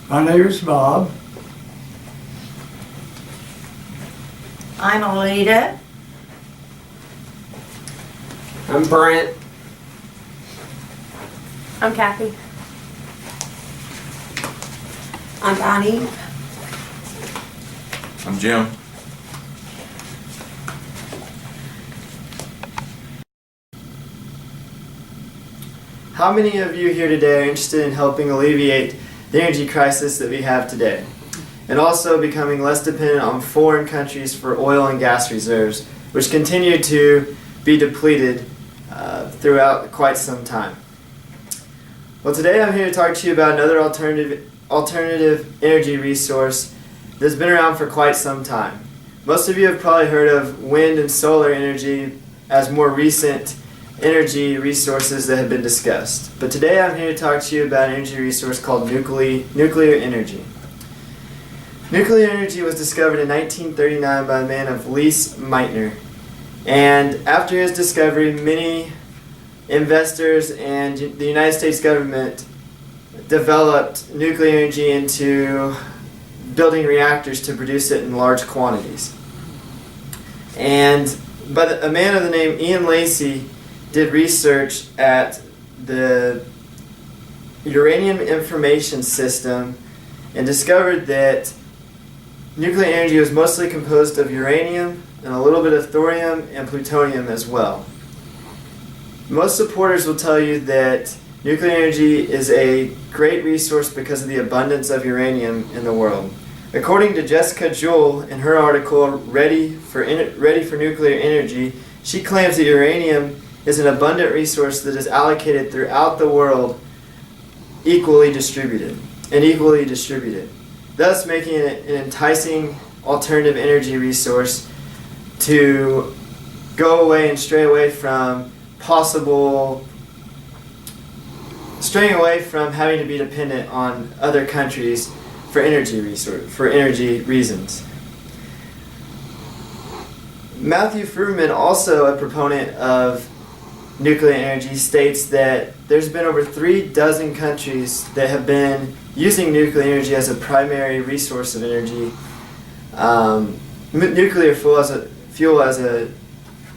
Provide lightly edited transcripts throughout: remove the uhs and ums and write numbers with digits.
My name is Bob. I'm Alita. I'm Brent. I'm Kathy. I'm Bonnie. I'm Jim. How many of you here today are interested in helping alleviate the energy crisis that we have today, and also becoming less dependent on foreign countries for oil and gas reserves, which continue to be depleted throughout quite some time? Well, today I'm here to talk to you about another alternative energy resource that's been around for quite some time. Most of you have probably heard of wind and solar energy as more recent energy resources that have been discussed. But today I'm here to talk to you about an energy resource called nuclear energy. Nuclear energy was discovered in 1939 by a man of Lise Meitner. And after his discovery, many investors and the United States government developed nuclear energy into building reactors to produce it in large quantities. And a man of the name Ian Lacey did research at the Uranium Information System and discovered that nuclear energy was mostly composed of uranium and a little bit of thorium and plutonium as well. Most supporters will tell you that nuclear energy is a great resource because of the abundance of uranium in the world. According to Jessica Jewell in her article, Ready for Nuclear Energy, she claims that uranium is an abundant resource that is allocated throughout the world equally distributed, thus making it an enticing alternative energy resource to go away and stray away from having to be dependent on other countries for energy reasons. Matthew Fruman, also a proponent of nuclear energy, states that there's been over 36 countries that have been using nuclear energy as a primary resource of energy, nuclear fuel as a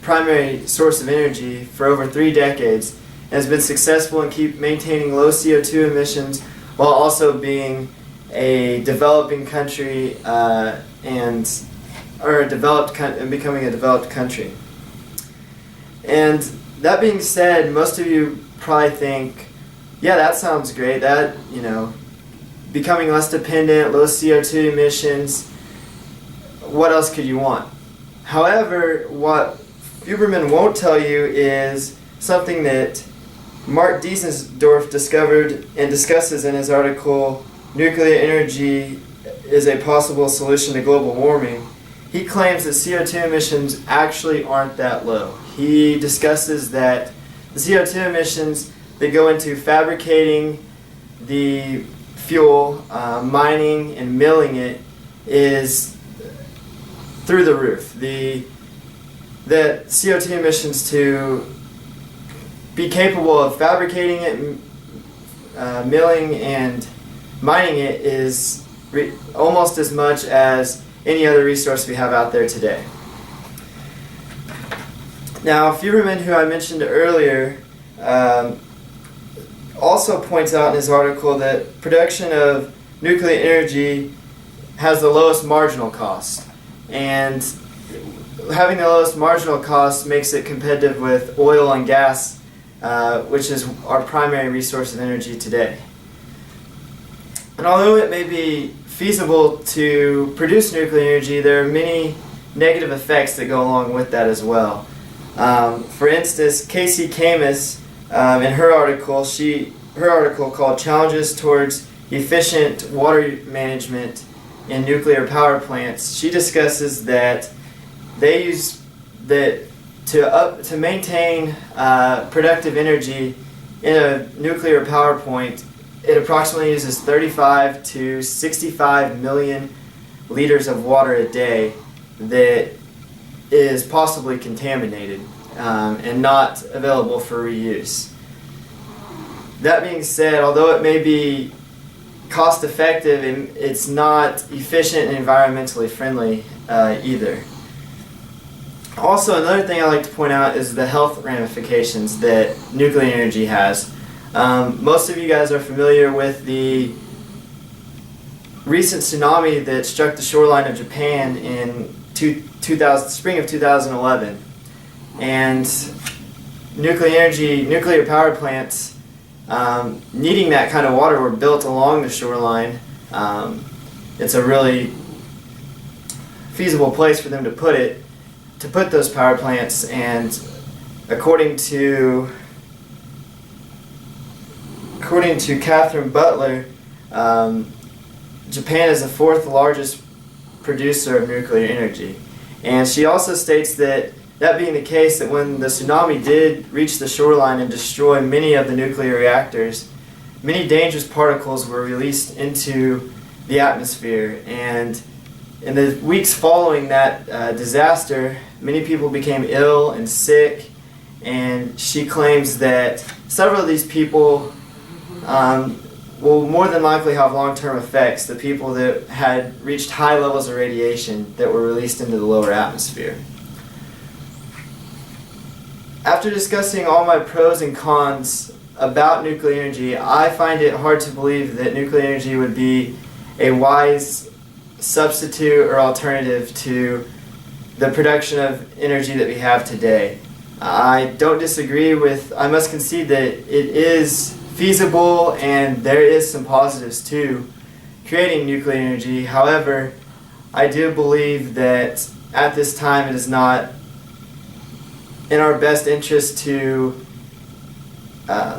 primary source of energy for over 3 decades, and has been successful in maintaining low CO2 emissions while also being a developing country and becoming a developed country. And that being said, most of you probably think, yeah, that sounds great. That, becoming less dependent, low CO2 emissions, what else could you want? However, what Huberman won't tell you is something that Mark Diesendorf discovered and discusses in his article, Nuclear Energy is a Possible Solution to Global Warming. He claims that CO2 emissions actually aren't that low. He discusses that the CO2 emissions that go into fabricating the fuel, mining and milling it, is through the roof. That CO2 emissions to be capable of fabricating it, milling and mining it is almost as much as any other resource we have out there today. Now, Huberman, who I mentioned earlier, also points out in his article that production of nuclear energy has the lowest marginal cost. And having the lowest marginal cost makes it competitive with oil and gas, which is our primary resource of energy today. And although it may be feasible to produce nuclear energy, there are many negative effects that go along with that as well. For instance, Casey Camus, in her article called Challenges Towards Efficient Water Management in Nuclear Power Plants, she discusses that they use that to maintain productive energy in a nuclear power plant. It approximately uses 35 to 65 million liters of water a day that is possibly contaminated and not available for reuse. That being said, although it may be cost effective, and it's not efficient and environmentally friendly either. Also, another thing I like to point out is the health ramifications that nuclear energy has. Most of you guys are familiar with the recent tsunami that struck the shoreline of Japan in spring of 2011. And nuclear power plants needing that kind of water were built along the shoreline. It's a really feasible place for them to put those power plants, and according to Catherine Butler, Japan is the fourth largest producer of nuclear energy. And she also states that being the case, that when the tsunami did reach the shoreline and destroy many of the nuclear reactors, many dangerous particles were released into the atmosphere. And in the weeks following that disaster, many people became ill and sick, and she claims that several of these people will more than likely have long-term effects, the people that had reached high levels of radiation that were released into the lower atmosphere. After discussing all my pros and cons about nuclear energy, I find it hard to believe that nuclear energy would be a wise substitute or alternative to the production of energy that we have today. I don't disagree with, I must concede that it is feasible and there is some positives to creating nuclear energy. However, I do believe that at this time it is not in our best interest to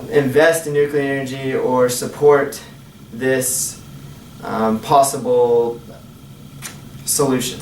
invest in nuclear energy or support this possible solution.